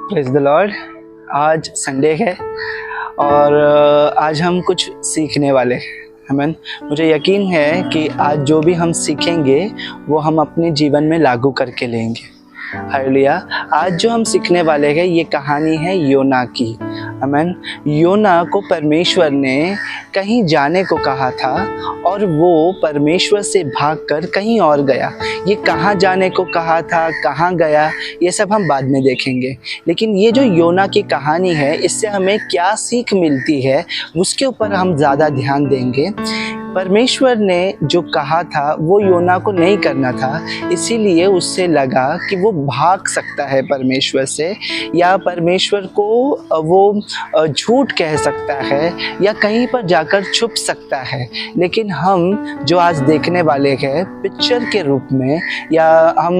Praise the Lord. आज Sunday है और आज हम कुछ सीखने वाले हैं। आमीन। मुझे यकीन है कि आज जो भी हम सीखेंगे वो हम अपने जीवन में लागू करके लेंगे। हालेलुया। आज जो हम सीखने वाले हैं ये कहानी है योना की। आमीन। योना को परमेश्वर ने कहीं जाने को कहा था और वो परमेश्वर से भागकर कहीं और गया। ये कहाँ जाने को कहा था, कहाँ गया, ये सब हम बाद में देखेंगे। लेकिन ये जो योना की कहानी है इससे हमें क्या सीख मिलती है उसके ऊपर हम ज़्यादा ध्यान देंगे। परमेश्वर ने जो कहा था वो योना को नहीं करना था, इसीलिए उससे लगा कि वो भाग सकता है परमेश्वर से, या परमेश्वर को वो झूठ कह सकता है या कहीं पर जाकर छुप सकता है। लेकिन हम जो आज देखने वाले हैं पिक्चर के रूप में, या हम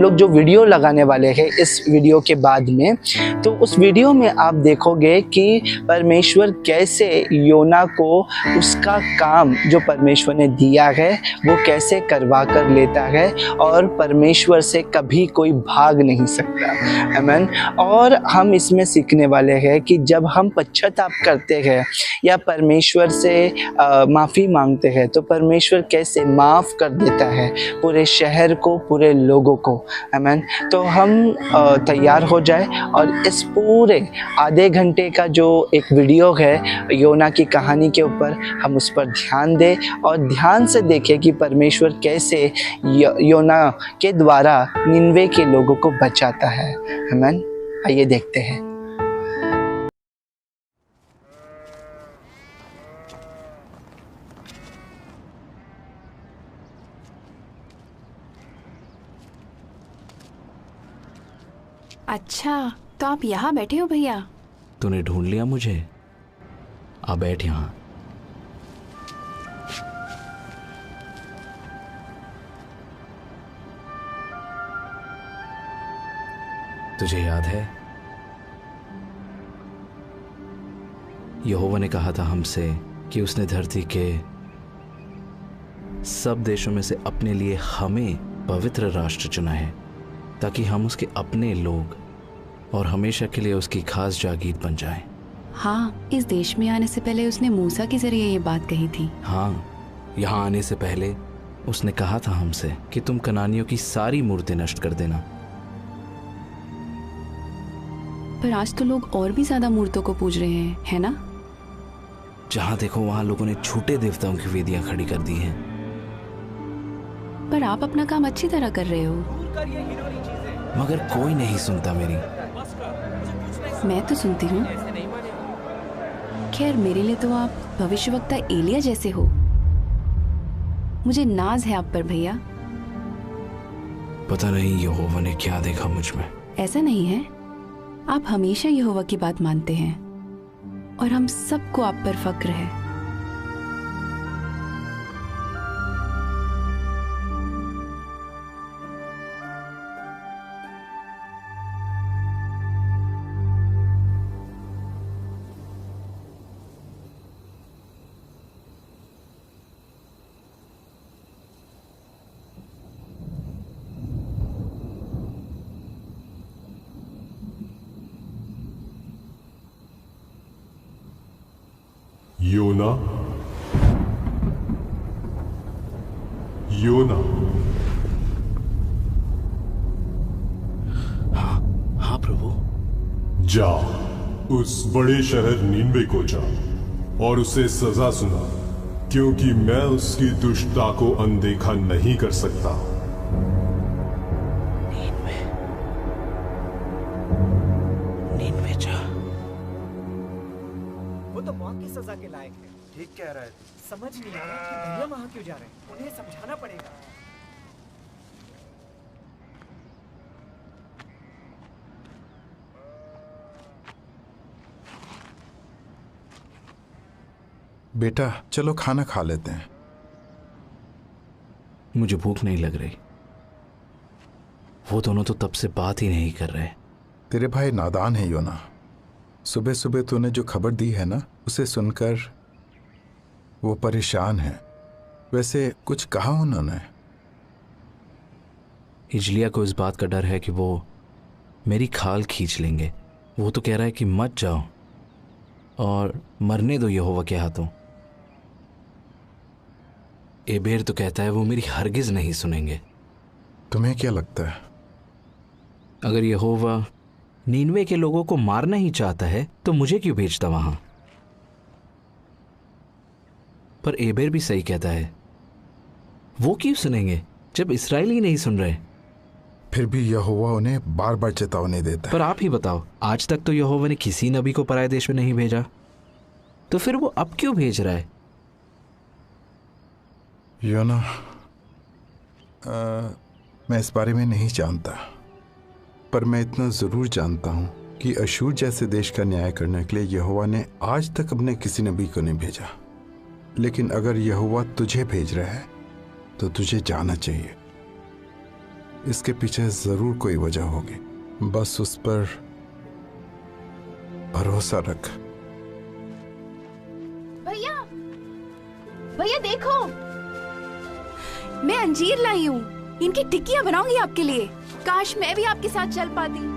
लोग जो वीडियो लगाने वाले हैं इस वीडियो के बाद में, तो उस वीडियो में आप देखोगे कि परमेश्वर कैसे योना को उसका काम जो परमेश्वर ने दिया है वो कैसे करवा कर लेता है और परमेश्वर से कभी कोई भाग नहीं सकता। आमीन। और हम इसमें सीखने वाले हैं कि जब हम पश्चाताप करते हैं या परमेश्वर से माफ़ी मांगते हैं तो परमेश्वर कैसे माफ़ कर देता है पूरे शहर को, पूरे लोगों को। आमीन। तो हम तैयार हो जाए और इस पूरे आधे घंटे का जो एक वीडियो है योना की कहानी के ऊपर हम उस पर ध्यान दें और ध्यान से देखें कि परमेश्वर कैसे योना के द्वारा निनवे के लोगों को बचाता है। आमीन। आइए देखते हैं। अच्छा, तो आप यहाँ बैठे हो भैया? तूने ढूंढ लिया मुझे। आ बैठ यहाँ। तुझे याद है यहोवा ने कहा था हमसे कि उसने धरती के सब देशों में से अपने लिए हमें पवित्र राष्ट्र चुना है ताकि हम उसके अपने लोग और हमेशा के लिए उसकी खास जागीर बन जाएं। हाँ, इस देश में आने से पहले उसने मूसा के जरिए ये बात कही थी। हाँ, यहाँ आने से पहले उसने कहा था हमसे कि तुम कनानियों की सारी मूर्तें नष्ट कर देना। पर आज तो लोग और भी ज्यादा मूर्तों को पूज रहे हैं, है ना? जहाँ देखो वहाँ लोगों ने झूठे देवताओं की वेदियां खड़ी कर दी हैं। पर आप अपना काम अच्छी तरह कर रहे हो। मगर कोई नहीं सुनता मेरी। मैं तो सुनती हूँ। खैर, मेरे लिए तो आप भविष्यवक्ता एलिया जैसे हो। मुझे नाज है आप पर भैया। पता नहीं यहोवा ने क्या देखा मुझ में। ऐसा नहीं है, आप हमेशा यहोवा की बात मानते हैं और हम सबको आप पर फक्र है। योना, योना। हाँ प्रभु। जा, उस बड़े शहर नीनवे को जा और उसे सजा सुना, क्योंकि मैं उसकी दुष्टता को अनदेखा नहीं कर सकता। नीनवे जा। वो तो मौत की सजा के लायक है। ठीक कह रहा है। समझ नहीं आ रहा कि भैया वहां क्यों जा रहे हैं। उन्हें समझाना पड़ेगा। बेटा चलो खाना खा लेते हैं। मुझे भूख नहीं लग रही। वो दोनों तो तब से बात ही नहीं कर रहे। तेरे भाई नादान है योना। सुबह सुबह तूने जो खबर दी है ना, उसे सुनकर वो परेशान है। वैसे कुछ कहा उन्होंने? हिजलिया को इस बात का डर है कि वो मेरी खाल खींच लेंगे। वो तो कह रहा है कि मत जाओ और मरने दो यहोवा के हाथों। एबेर तो कहता है वो मेरी हरगिज नहीं सुनेंगे। तुम्हें क्या लगता है? अगर यहोवा नीनवे के लोगों को मारना ही चाहता है तो मुझे क्यों भेजता वहां? पर एबेर भी सही कहता है, वो क्यों सुनेंगे जब इस्राएली नहीं सुन रहे? फिर भी यहोवा उन्हें बार बार चेतावनी देता है। पर आप ही बताओ, आज तक तो यहोवा ने किसी नबी को पराये देश में नहीं भेजा, तो फिर वो अब क्यों भेज रहा है? योना, मैं इस बारे में नहीं जानता, पर मैं इतना जरूर जानता हूं कि अशूर जैसे देश का न्याय करने के लिए यहोवा ने आज तक अपने किसी नबी को नहीं भेजा। लेकिन अगर यहोवा तुझे भेज रहा है तो तुझे जाना चाहिए। इसके पीछे जरूर कोई वजह होगी, बस उस पर भरोसा रख। भैया, भैया देखो, मैं अंजीर लाई हूँ। इनकी टिक्कियाँ बनाऊंगी आपके लिए। काश मैं भी आपके साथ चल पाती।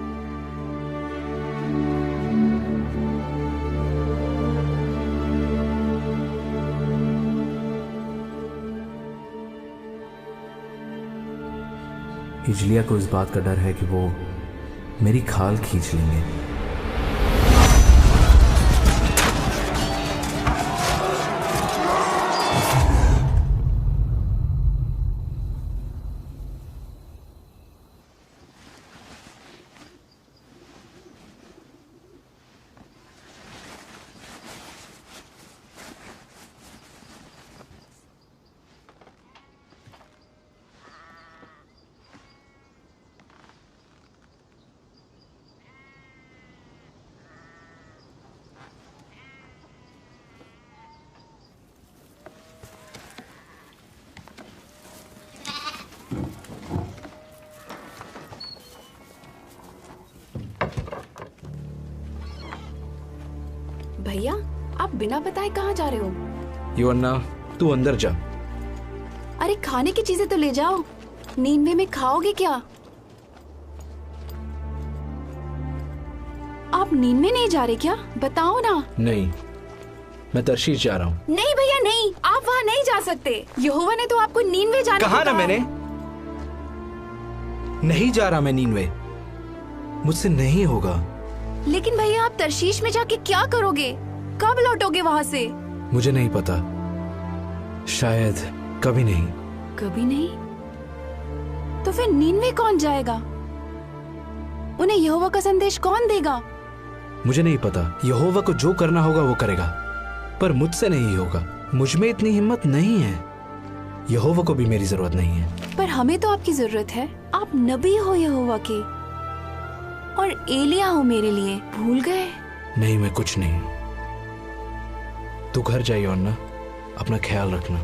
हिजलिया को इस बात का डर है कि वो मेरी खाल खींच लेंगे। भैया, आप बिना बताए कहाँ जा रहे हो? योना, तू अंदर जा। अरे खाने की चीजें तो ले जाओ। नीनवे में खाओगे क्या? आप नीनवे नहीं जा रहे क्या? बताओ ना। नहीं, मैं तर्शीश जा रहा हूँ। नहीं भैया नहीं, आप वहाँ नहीं जा सकते। यहोवा ने तो आपको नीनवे जाने कहा को ना कहा। मैंने, नहीं जा रहा मैं नीनवे। मुझसे नहीं होगा। लेकिन भैया आप तर्शीश में जाके क्या करोगे? कब लौटोगे वहाँ से? मुझे नहीं पता, शायद कभी नहीं। कभी नहीं? तो फिर नीनवे कौन जाएगा? उन्हें यहोवा का संदेश कौन देगा? मुझे नहीं पता। यहोवा को जो करना होगा वो करेगा, पर मुझसे नहीं होगा। मुझ में इतनी हिम्मत नहीं है। यहोवा को भी मेरी जरूरत नहीं है। पर हमें तो आपकी जरूरत है। आप नबी हो यहोवा के, और एलिया हो मेरे लिए। भूल गए? नहीं, मैं कुछ नहीं। तू घर जाइए योना, अपना ख्याल रखना।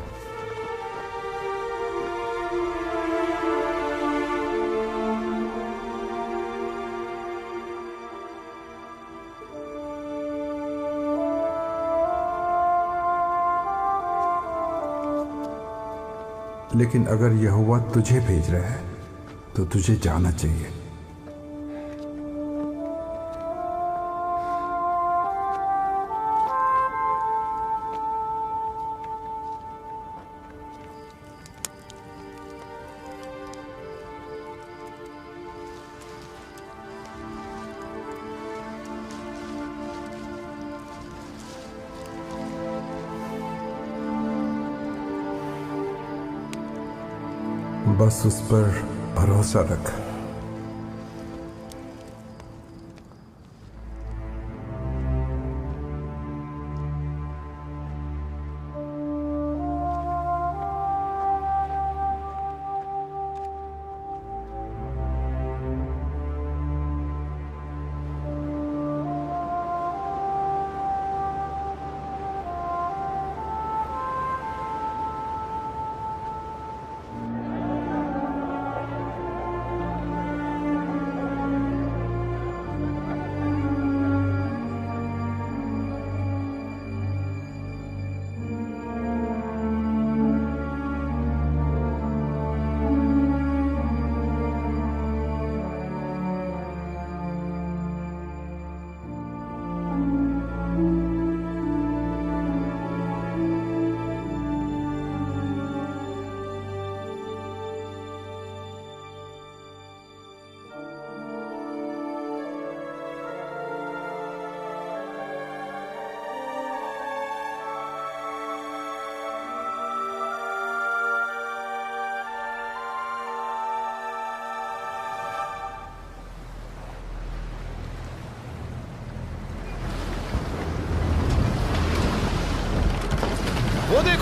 लेकिन अगर यहोवा तुझे भेज रहा है तो तुझे जाना चाहिए। बस उस पर भरोसा रख।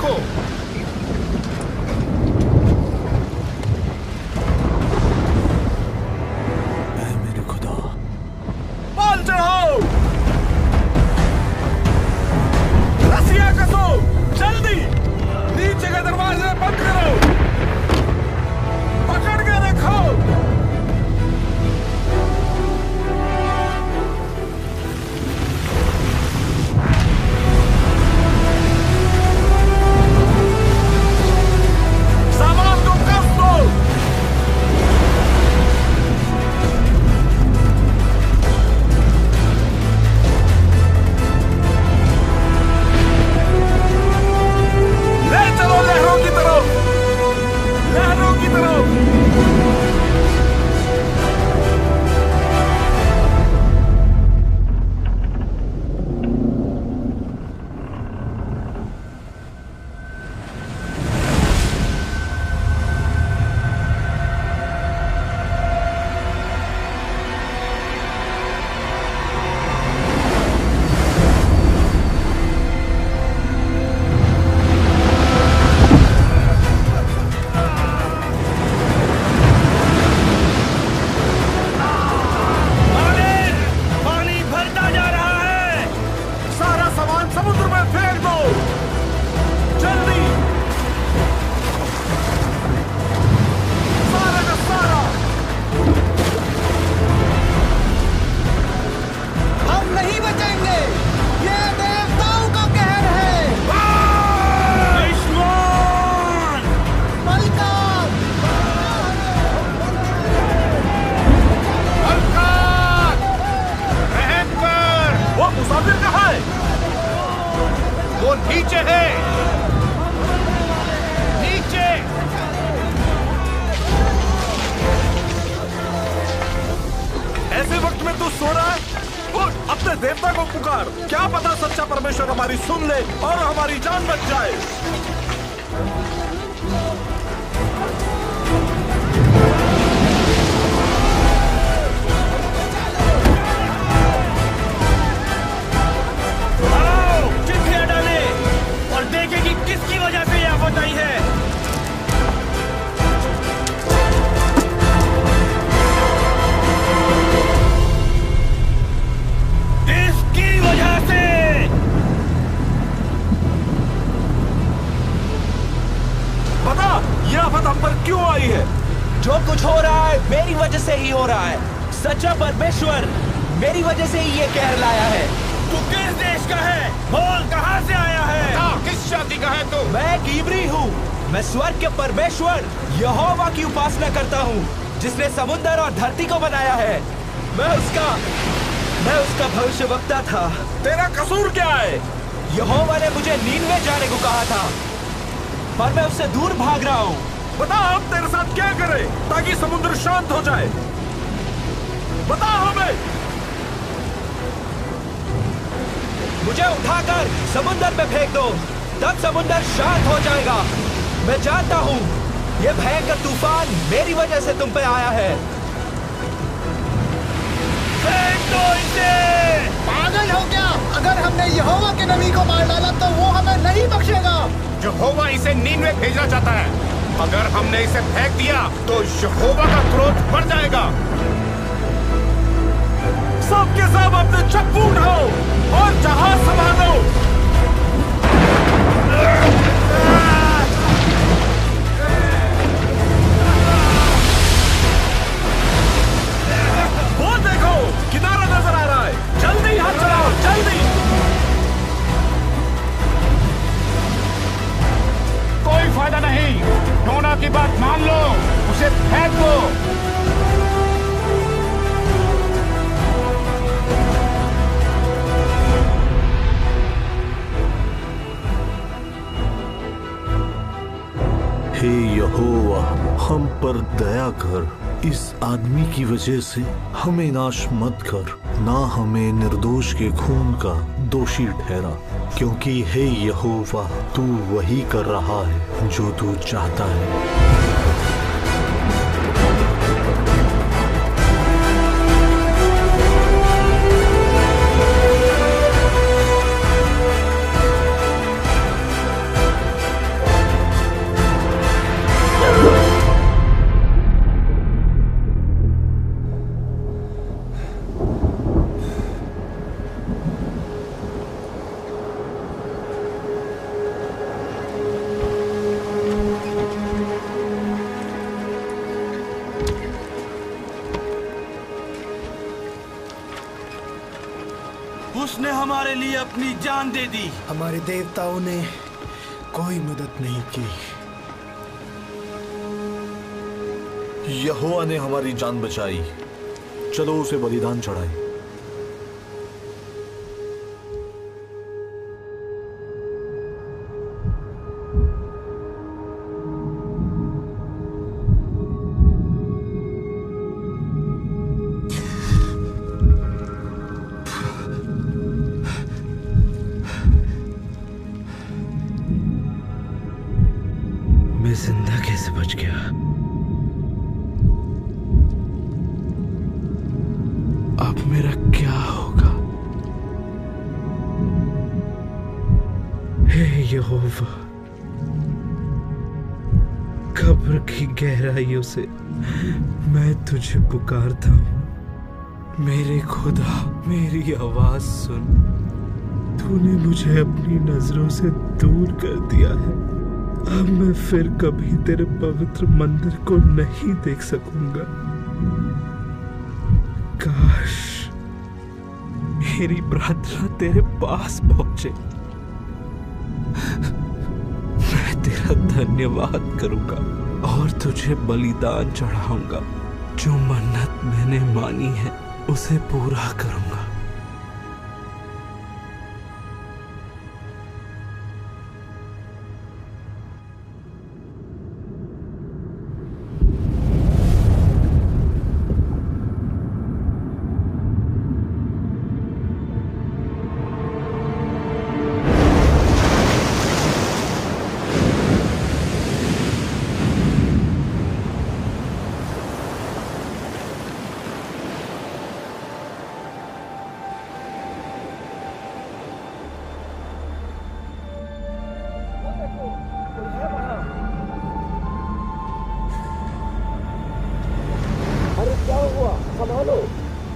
रखो। ऐ मेरे खुदा, बाल चढ़ाओ, रस्सियां कसो, जल्दी नीचे के दरवाजे बंद करो, पकड़ के रखो। सामान को कस दो। ले चलो लहरों की तरफ, लहरों की तरफ। पानी भरता जा रहा है, सारा सामान समुद्र में फेंक दो, जल्दी, सारा का सारा। हम नहीं बचेंगे, ये देवताओं का कहर है। दुश्मन! बलकार! बलकार! भयंकर! वो मुसाफिर कहाँ है? वो नीचे है, नीचे। ऐसे वक्त में तू सो रहा है? उठ, अपने देवता को पुकार, क्या पता सच्चा परमेश्वर हमारी सुन ले और हमारी जान बच जाए। आओ, चिट्ठियां डाले और देखें कि किसकी वजह से यह आफत आई है। इसकी वजह से। बता, यह आफत हम पर क्यों आई है? जो कुछ हो रहा है मेरी वजह से ही हो रहा है। सच्चा परमेश्वर मेरी वजह से ही ये कहर लाया है। तू किस देश का है? बोल, कहाँ से आया है? किस जाति का है तू? मैं एक इब्री हूँ। मैं स्वर्ग के परमेश्वर यहोवा की उपासना करता हूँ, जिसने समुद्र और धरती को बनाया है। मैं उसका भविष्यवक्ता था। तेरा कसूर क्या है? यहोवा ने मुझे नीनवे जाने को कहा था, पर मैं उससे दूर भाग रहा हूँ। बता, हम तेरे साथ क्या करें ताकि समुद्र शांत हो जाए? बता हमें। मुझे उठाकर समुद्र में फेंक दो, तब समुद्र शांत हो जाएगा। मैं जानता हूँ ये भयंकर तूफान मेरी वजह से तुम पे आया है। फेंक दो इसे। पागल हो क्या? अगर हमने यहोवा के नबी को मार डाला तो वो हमें नहीं बख्शेगा। यहोवा इसे नीनवे भेजना चाहता है। अगर हमने इसे फेंक दिया तो यहोवा का क्रोध बढ़ जाएगा। सबके सब अपने चप्पू उठाओ और जहाज संभालो। वो देखो, किनारा नजर आ रहा है। जल्दी हाथ चलाओ, जल्दी। कोई फायदा नहीं, नोना की बात मान लो, उसे फेंक दो। हे यहोवा, हम पर दया कर। इस आदमी की वजह से हमें नाश मत कर, ना हमें निर्दोष के खून का दोषी ठहरा, क्योंकि हे यहोवा, तू वही कर रहा है जो तू चाहता है। उसने हमारे लिए अपनी जान दे दी। हमारे देवताओं ने कोई मदद नहीं की। यहोवा ने हमारी जान बचाई। चलो उसे बलिदान चढ़ाएं। मैं जिंदा कैसे बच गया? अब मेरा क्या होगा? हे यहोवा, कब्र की गहराइयों से मैं तुझे पुकारता हूँ। मेरे खुदा, मेरी आवाज सुन। तूने मुझे अपनी नजरों से दूर कर दिया है। अब मैं फिर कभी तेरे पवित्र मंदिर को नहीं देख सकूंगा। काश मेरी प्रार्थना तेरे पास पहुंचे। मैं तेरा धन्यवाद करूंगा और तुझे बलिदान चढ़ाऊंगा। जो मन्नत मैंने मानी है उसे पूरा करूंगा।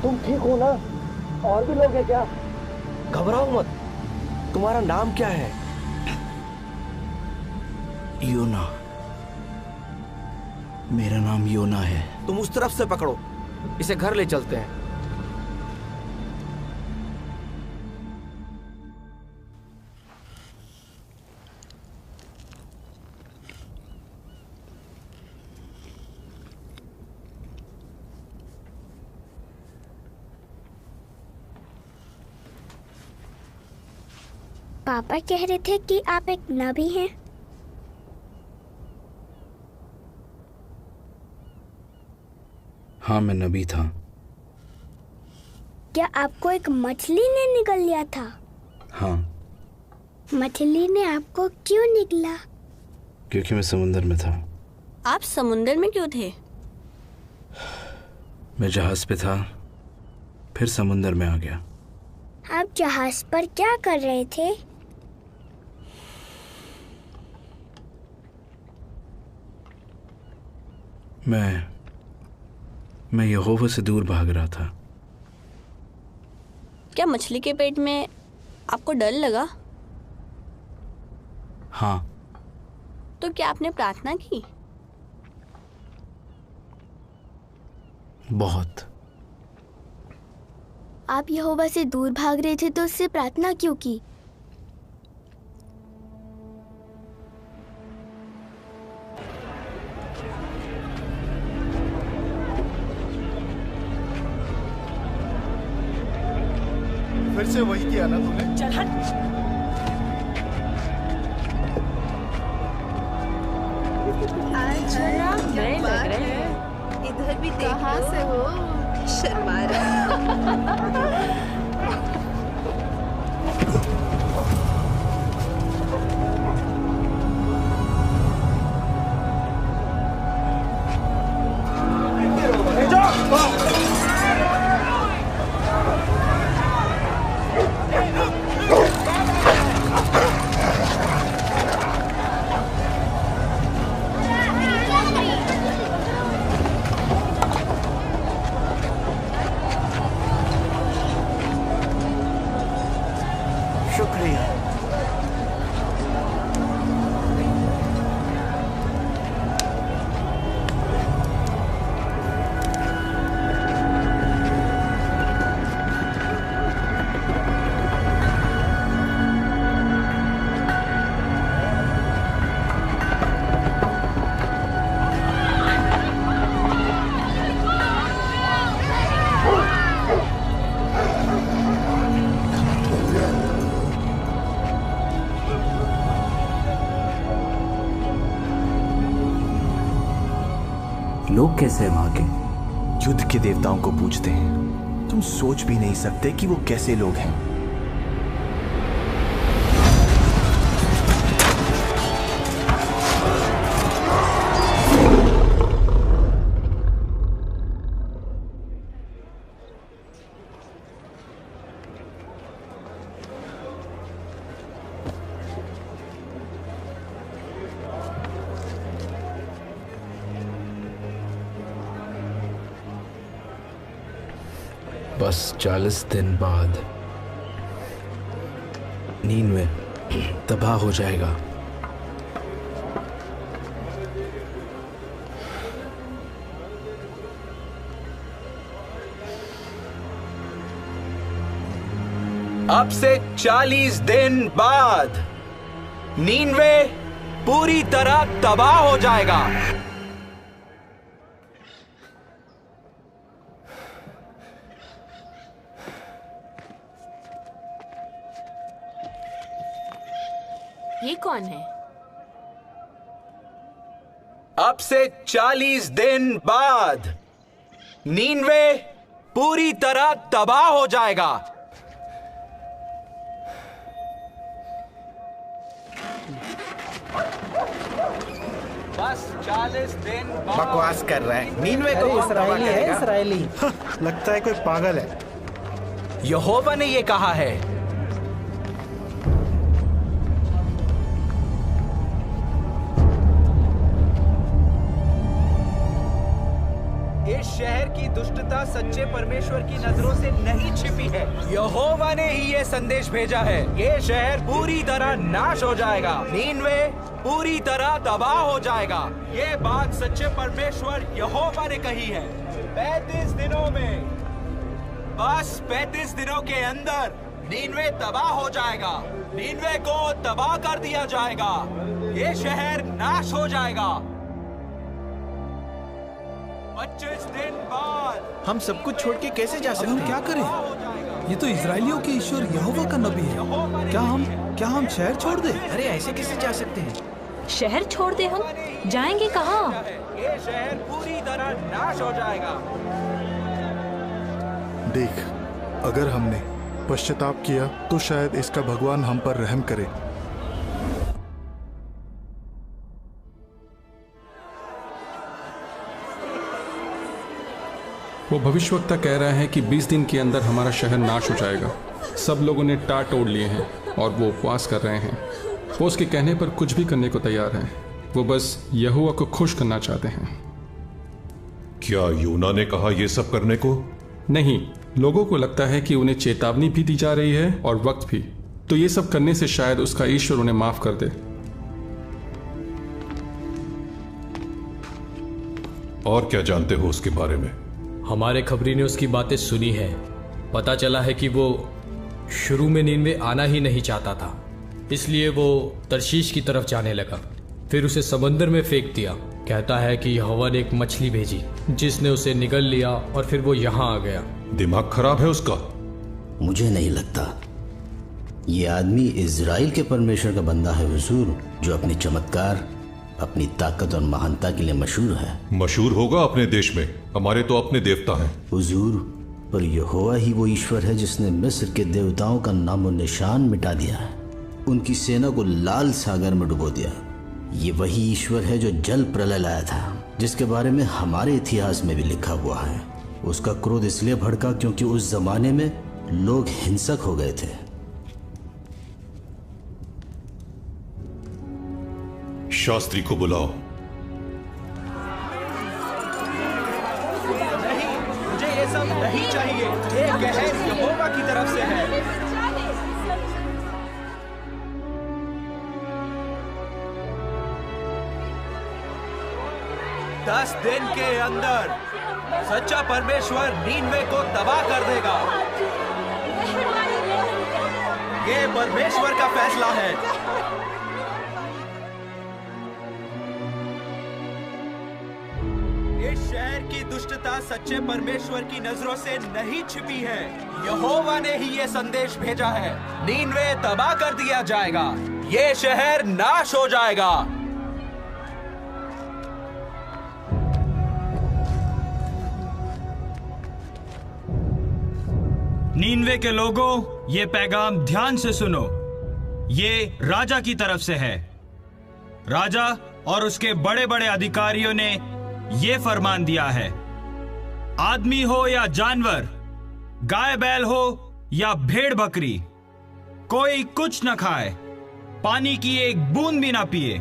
तुम ठीक हो ना? और भी लोग हैं क्या? घबराओ मत। तुम्हारा नाम क्या है? योना। मेरा नाम योना है। तुम उस तरफ से पकड़ो, इसे घर ले चलते हैं। पापा कह रहे थे कि आप एक नबी हैं। हाँ, मैं नबी था। क्या आपको एक मछली ने निगल लिया था? हाँ। मछली ने आपको क्यों निगला? क्योंकि मैं समुंदर में था। आप समुंदर में क्यों थे? मैं जहाज पे था, फिर समुंदर में आ गया। आप जहाज पर क्या कर रहे थे? मैं यहोवा से दूर भाग रहा था। क्या मछली के पेट में आपको डर लगा? हाँ। तो क्या आपने प्रार्थना की? बहुत। आप यहोवा से दूर भाग रहे थे तो उससे प्रार्थना क्यों की? फिर से वही किया ना तूने? चल हट। आज नए लग रहे हैं। इधर भी कहाँ से हो? शर्मा रहा। लोग कैसे हैं वहां के? युद्ध के देवताओं को पूजते हैं। तुम सोच भी नहीं सकते कि वो कैसे लोग हैं। बस 40 दिन बाद नीनवे तबाह हो जाएगा। अब से 40 दिन बाद नीनवे पूरी तरह तबाह हो जाएगा। ये कौन है? अब से 40 दिन बाद नीनवे पूरी तरह तबाह हो जाएगा। बस 40 दिन बाद। बकवास कर रहा है। नीनवे को कौन तबाह करेगा? इसराइली लगता है कोई पागल है। यहोवा ने ये कहा है। इस शहर की दुष्टता सच्चे परमेश्वर की नजरों से नहीं छिपी है। यहोवा ने ही ये संदेश भेजा है। ये शहर पूरी तरह नाश हो जाएगा। नीनवे पूरी तरह तबाह हो जाएगा। ये बात सच्चे परमेश्वर यहोवा ने कही है। 35 दिनों में, बस 35 दिनों के अंदर नीनवे तबाह हो जाएगा। नीनवे को तबाह कर दिया जाएगा। ये शहर नाश हो जाएगा। 25 दिन बाद हम सब कुछ छोड़ के कैसे जा सकते हैं? हम क्या करें? ये तो इजराइलियों के ईश्वर यहोवा का नबी है। क्या हम शहर छोड़ दें? अरे ऐसे कैसे जा सकते हैं? शहर छोड़ दे? हम जाएंगे कहाँ? ये शहर पूरी तरह नाश हो जाएगा। देख, अगर हमने पश्चाताप किया तो शायद इसका भगवान हम पर रहम करे। वो भविष्यवक्ता कह रहा है कि 20 दिन के अंदर हमारा शहर नाश हो जाएगा। सब लोगों ने टाट तोड़ लिए हैं और वो उपवास कर रहे हैं। वो उसके कहने पर कुछ भी करने को तैयार हैं। वो बस यहोवा को खुश करना चाहते हैं। क्या यूना ने कहा ये सब करने को? नहीं, लोगों को लगता है कि उन्हें चेतावनी भी दी जा रही है और वक्त भी। तो ये सब करने से शायद उसका ईश्वर उन्हें माफ कर दे। और क्या जानते हो उसके बारे में? हमारे खबरी ने उसकी बातें सुनी है। पता चला है कि वो शुरू में नीनवे आना ही नहीं चाहता था, इसलिए वो तरशीश की तरफ जाने लगा। फिर उसे समंदर में फेंक दिया। कहता है कि यहोवा ने एक मछली भेजी जिसने उसे निगल लिया और फिर वो यहाँ आ गया। दिमाग खराब है उसका। मुझे नहीं लगता। ये आदमी इजराइल के परमेश्वर का बंदा है हुजूर, जो अपने चमत्कार, अपनी ताकत और महानता के लिए मशहूर है। मशहूर होगा अपने देश में, हमारे तो अपने देवता हैं। हुजूर, पर यहोवा ही वो ईश्वर है जिसने मिस्र के देवताओं का नामो निशान मिटा दिया है, उनकी सेना को लाल सागर में डुबो दिया। ये वही ईश्वर है जो जल प्रलय लाया था, जिसके बारे में हमारे इतिहास में भी लिखा हुआ है। उसका क्रोध इसलिए भड़का क्योंकि उस जमाने में लोग हिंसक हो गए थे। शास्त्री को बुलाओ। नहीं, मुझे ये सब नहीं चाहिए। ये कहर यहोवा की तरफ से है। दस दिन के अंदर सच्चा परमेश्वर नीनवे को तबाह कर देगा। ये परमेश्वर का फैसला है। इस शहर की दुष्टता सच्चे परमेश्वर की नजरों से नहीं छिपी है। यहोवा ने ही ये संदेश भेजा है। नीनवे तबाह कर दिया जाएगा। ये शहर नाश हो जाएगा। नीनवे के लोगों, ये पैगाम ध्यान से सुनो। ये राजा की तरफ से है। राजा और उसके बड़े बड़े अधिकारियों ने ये फरमान दिया है, आदमी हो या जानवर, गाय बैल हो या भेड़ बकरी, कोई कुछ न खाए, पानी की एक बूंद भी ना पिए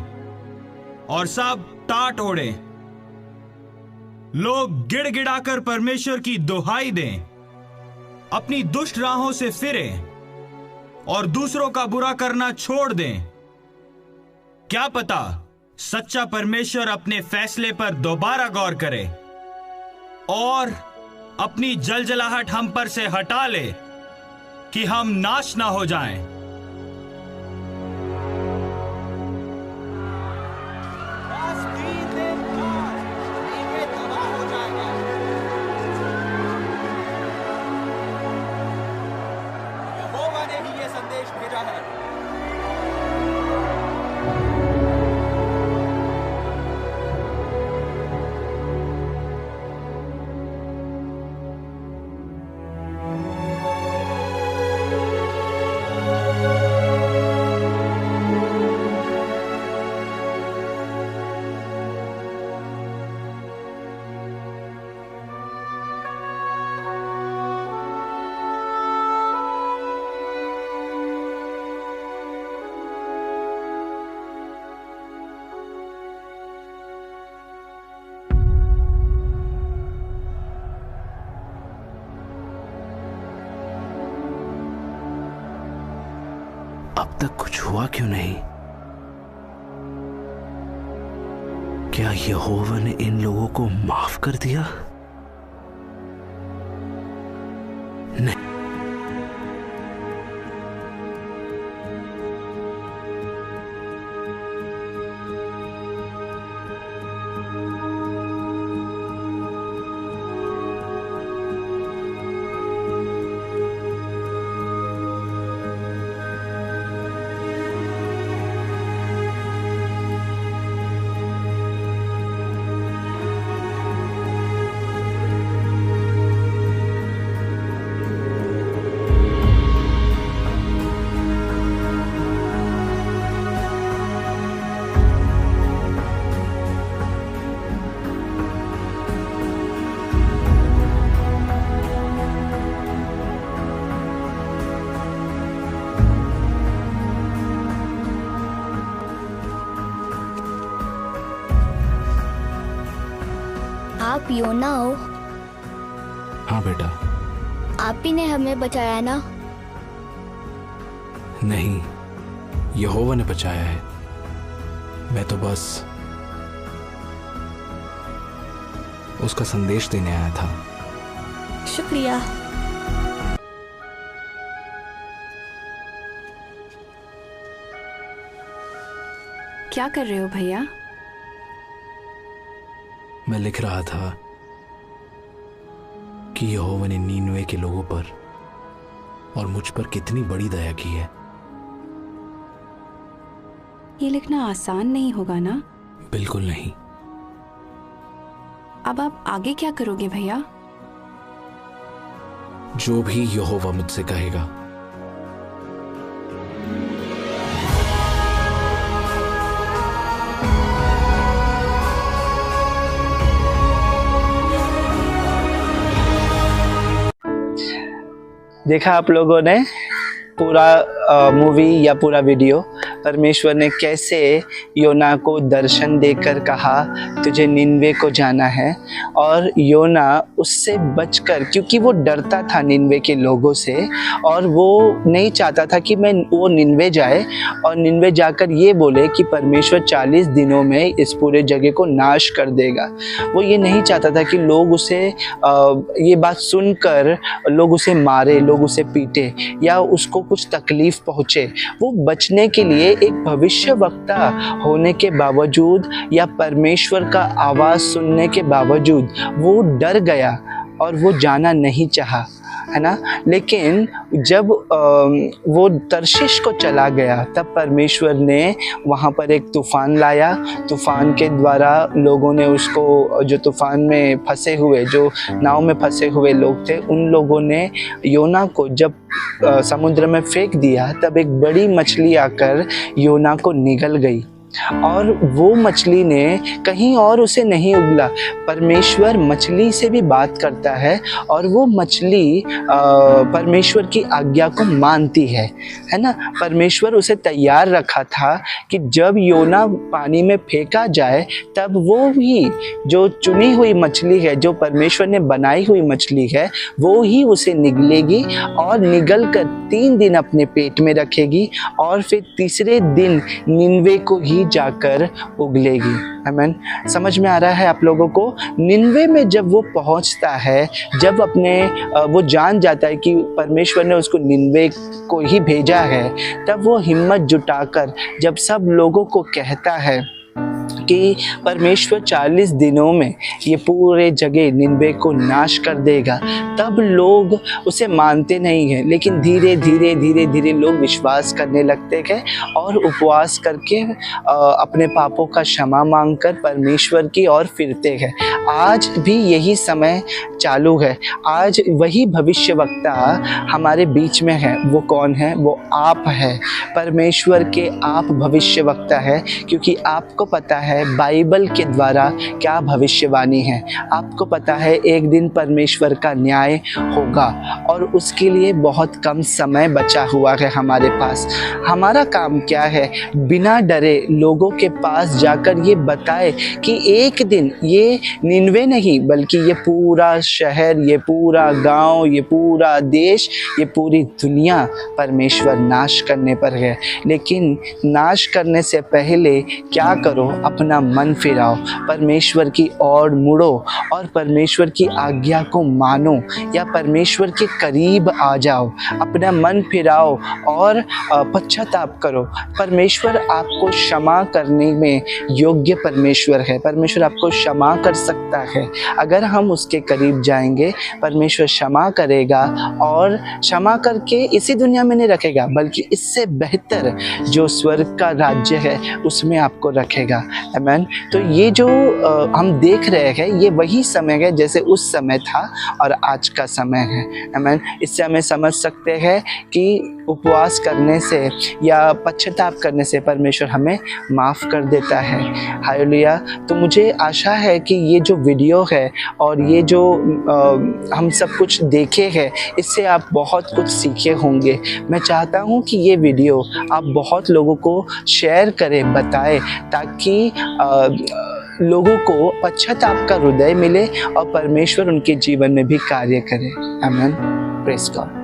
और सब टाट ओढ़े। लोग गिड़गिड़ाकर परमेश्वर की दुहाई दें, अपनी दुष्ट राहों से फिरें और दूसरों का बुरा करना छोड़ दें। क्या पता सच्चा परमेश्वर अपने फैसले पर दोबारा गौर करे और अपनी जलजलाहट हम पर से हटा ले कि हम नाश ना हो जाएं। यहोवा ने ही ये संदेश भेजा है। अब तक कुछ हुआ क्यों नहीं? क्या यहोवा ने इन लोगों को माफ कर दिया? नहीं। आप योना हो? हाँ बेटा। आप ही ने हमें बचाया ना? नहीं, यहोवा ने बचाया है। मैं तो बस उसका संदेश देने आया था। शुक्रिया। क्या कर रहे हो भैया? मैं लिख रहा था कि यहोवा ने नीनवे के लोगों पर और मुझ पर कितनी बड़ी दया की है। ये लिखना आसान नहीं होगा ना? बिल्कुल नहीं। अब आप आगे क्या करोगे भैया? जो भी यहोवा मुझसे कहेगा। देखा आप लोगों ने पूरा मूवी या पूरा वीडियो, परमेश्वर ने कैसे योना को दर्शन देकर कहा तुझे निन्वे को जाना है, और योना उससे बचकर, क्योंकि वो डरता था निन्वे के लोगों से और वो नहीं चाहता था कि वो निन्वे जाए और निन्वे जाकर ये बोले कि परमेश्वर 40 दिनों में इस पूरे जगह को नाश कर देगा। वो ये नहीं चाहता था कि लोग उसे ये बात सुनकर लोग उसे मारे, लोग उसे पीटे या उसको कुछ तकलीफ पहुँचे। वो बचने के लिए एक भविष्यवक्ता होने के बावजूद या परमेश्वर का आवाज़ सुनने के बावजूद वो डर गया और वो जाना नहीं चाहा। है ना। लेकिन जब वो तर्शीश को चला गया तब परमेश्वर ने वहाँ पर एक तूफ़ान लाया। तूफ़ान के द्वारा लोगों ने उसको, जो तूफ़ान में फंसे हुए, जो नाव में फंसे हुए लोग थे, उन लोगों ने योना को जब समुद्र में फेंक दिया तब एक बड़ी मछली आकर योना को निगल गई और वो मछली ने कहीं और उसे नहीं उगला। परमेश्वर मछली से भी बात करता है और वो मछली परमेश्वर की आज्ञा को मानती है ना। परमेश्वर उसे तैयार रखा था कि जब योना पानी में फेंका जाए तब वो ही जो चुनी हुई मछली है, जो परमेश्वर ने बनाई हुई मछली है, वो ही उसे निगलेगी और निगल कर 3 दिन अपने पेट में रखेगी और फिर तीसरे दिन निनवे को ही जाकर उगलेगी। आमीन। समझ में आ रहा है आप लोगों को? निनवे में जब वो पहुंचता है, जब वो जान जाता है कि परमेश्वर ने उसको निनवे को ही भेजा है, तब वो हिम्मत जुटाकर जब सब लोगों को कहता है कि परमेश्वर 40 दिनों में ये पूरे जगह निनवे को नाश कर देगा, तब लोग उसे मानते नहीं हैं। लेकिन धीरे धीरे धीरे धीरे लोग विश्वास करने लगते हैं और उपवास करके अपने पापों का क्षमा मांगकर परमेश्वर की ओर फिरते हैं। आज भी यही समय चालू है। आज वही भविष्यवक्ता हमारे बीच में है। वो कौन है? वो आप है। परमेश्वर के आप भविष्यवक्ता है, क्योंकि आपको पता है बाइबल के द्वारा क्या भविष्यवाणी है। आपको पता है एक दिन परमेश्वर का न्याय होगा और उसके लिए बहुत कम समय बचा हुआ है हमारे पास। हमारा काम क्या है? बिना डरे लोगों के पास जाकर ये बताए कि एक दिन ये निनवे नहीं बल्कि ये पूरा शहर, ये पूरा गांव, ये पूरा देश, ये पूरी दुनिया परमेश्वर नाश करने पर है। लेकिन नाश करने से पहले क्या करो? अपना मन फिराओ, परमेश्वर की ओर मुड़ो और परमेश्वर की आज्ञा को मानो या परमेश्वर के करीब आ जाओ। अपना मन फिराओ और पश्चाताप करो। परमेश्वर आपको क्षमा करने में योग्य परमेश्वर है। परमेश्वर आपको क्षमा कर सकता है। अगर हम उसके करीब जाएंगे, परमेश्वर क्षमा करेगा और क्षमा करके इसी दुनिया में नहीं रखेगा बल्कि इससे बेहतर जो स्वर्ग का राज्य है उसमें आपको रखेगा। आमीन। तो ये जो हम देख रहे हैं ये वही समय है जैसे उस समय था और आज का समय है। आमीन। इससे हमें समझ सकते हैं कि उपवास करने से या पश्चाताप करने से परमेश्वर हमें माफ़ कर देता है। हालेलुया। तो मुझे आशा है कि ये जो वीडियो है और ये जो हम सब कुछ देखे हैं इससे आप बहुत कुछ सीखे होंगे। मैं चाहता हूँ कि ये वीडियो आप बहुत लोगों को शेयर करें, बताएं, ताकि लोगों को पश्चाताप का हृदय मिले और परमेश्वर उनके जीवन में भी कार्य करे। आमीन। Praise God.